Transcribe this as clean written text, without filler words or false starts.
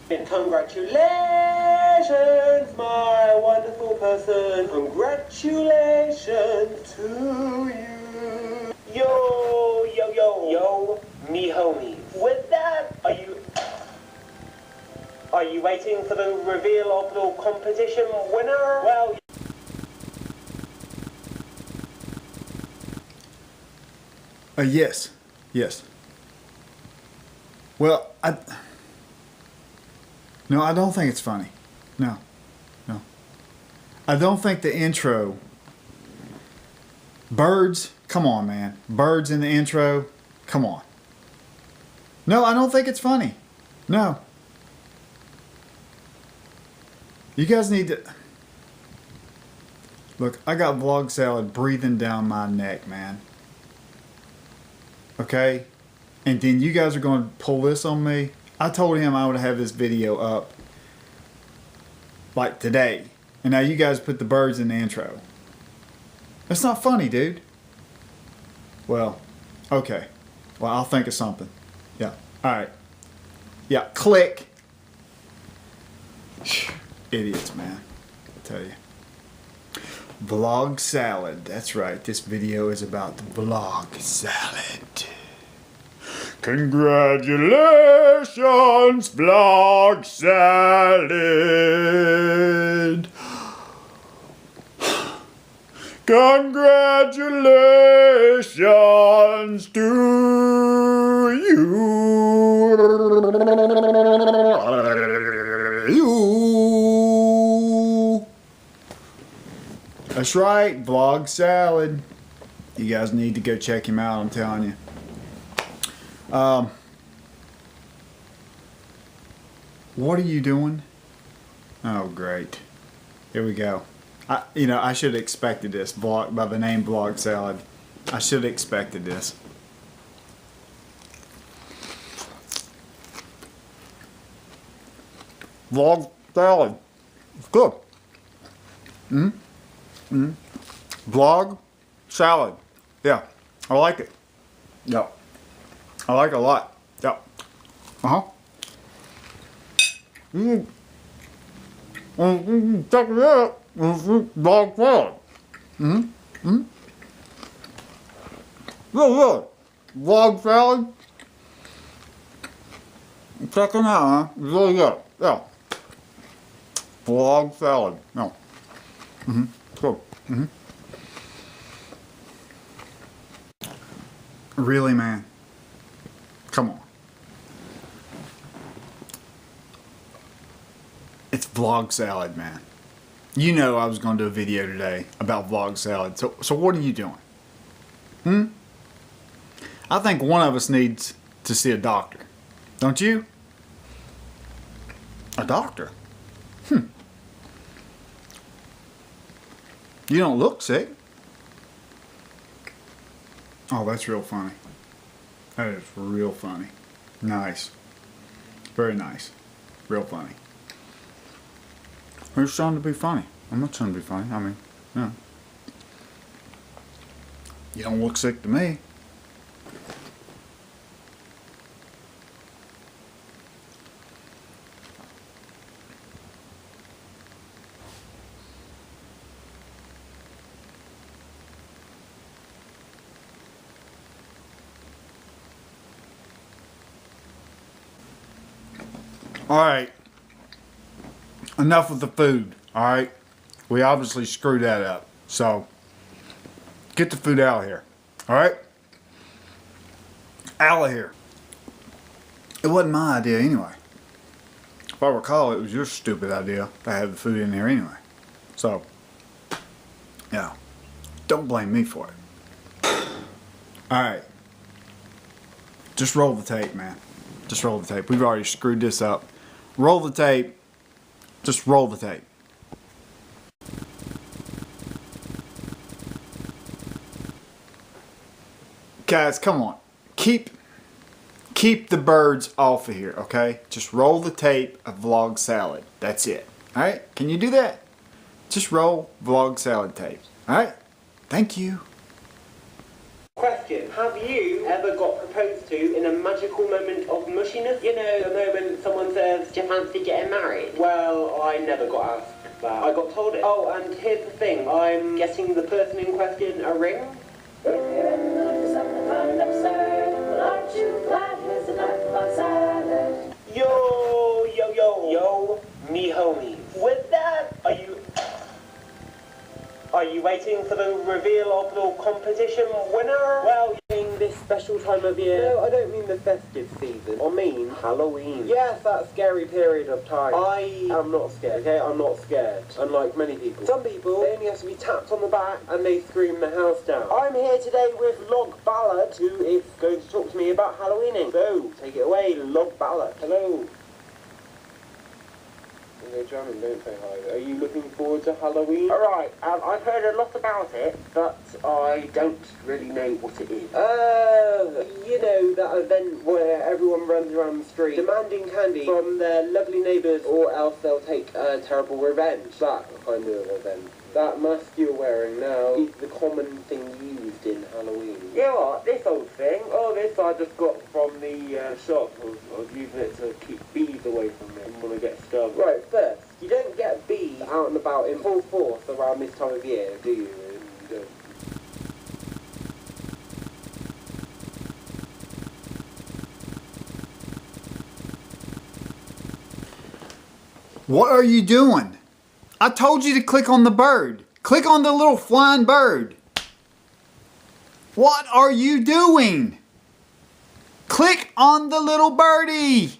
Congratulations, my wonderful person. Congratulations to you. Yo, yo, yo, yo, me homies. With that, are you waiting for the reveal of the competition winner? Well, yes. Yes. Well, no, I don't think it's funny. No. No. I don't think the intro... Birds? Come on, man. Birds in the intro? Come on. No, I don't think it's funny. No. You guys need to... Look, I got VlogSalad breathing down my neck, man. Okay? And then you guys are going to pull this on me? I told him I would have this video up like today. And now you guys put the birds in the intro. That's not funny, dude. Well, okay. Well, I'll think of something. Yeah. Alright. Yeah, click. Idiots, man. I tell you. VlogSalad. That's right. This video is about the VlogSalad. Congratulations, VlogSalad. Congratulations to you. That's right, VlogSalad. You guys need to go check him out, I'm telling you. What are you doing? Oh, great. Here we go. I should have expected this by the name VlogSalad. I should have expected this. VlogSalad. It's good. Vlog salad. Yeah, I like it. Yep. I like it a lot. Yep. Check it out. Vlog salad. Really. Vlog salad. Check it out, huh? It's really good. Yeah. Vlog salad. No. Cool. Really, man? Come on. It's VlogSalad, man. You know I was going to do a video today about VlogSalad. So what are you doing? I think one of us needs to see a doctor. Don't you? A doctor? You don't look sick. Oh, that's real funny. That is real funny. Nice. Very nice. Real funny. Who's trying to be funny? I'm not trying to be funny. I mean, yeah. You don't look sick to me. Alright, enough with the food, alright? We obviously screwed that up, so get the food out of here, alright? Out of here. It wasn't my idea anyway. If I recall, it was your stupid idea to have the food in there anyway. So, yeah, don't blame me for it. Alright, just roll the tape, man. Just roll the tape. We've already screwed this up. Roll the tape. Just roll the tape. Guys, come on. Keep the birds off of here, okay? Just roll the tape of VlogSalad. That's it. Alright? Can you do that? Just roll VlogSalad tape. Alright? Thank you. Question. Have you ever got proposed to in a magical moment of mushiness? You know, the moment someone says, do you fancy getting married? Well, I never got asked that. I got told it. Oh, and here's the thing. I'm getting the person in question a ring. If you're in the mood for something fun and absurd, well, aren't you glad here's a life of salad? Yo, me homies. With that, are you waiting for the reveal of the competition winner? Well, in this special time of year. No, I don't mean the festive season. I mean Halloween. Yes, that scary period of time. I am not scared, okay? I'm not scared. Unlike many people. Some people, they only have to be tapped on the back and they scream the house down. I'm here today with VlogSalad, who is going to talk to me about Halloweening. So, take it away, VlogSalad. Hello. Okay, John, don't say hi. Are you looking forward to Halloween? Alright, I've heard a lot about it, but I don't really know what it is. You know, that event where everyone runs around the street demanding candy from their lovely neighbours, or else they'll take a terrible revenge. That kind of event. That mask you're wearing now is the common thing used in Halloween. You know what, this old thing, this I just got from the shop. I was using it to keep bees away from me. I didn't want to get stung. Right, first, you don't get bees out and about in full force around this time of year, do you? You don't. What are you doing? I told you to click on the bird. Click on the little flying bird. What are you doing? Click on the little birdie.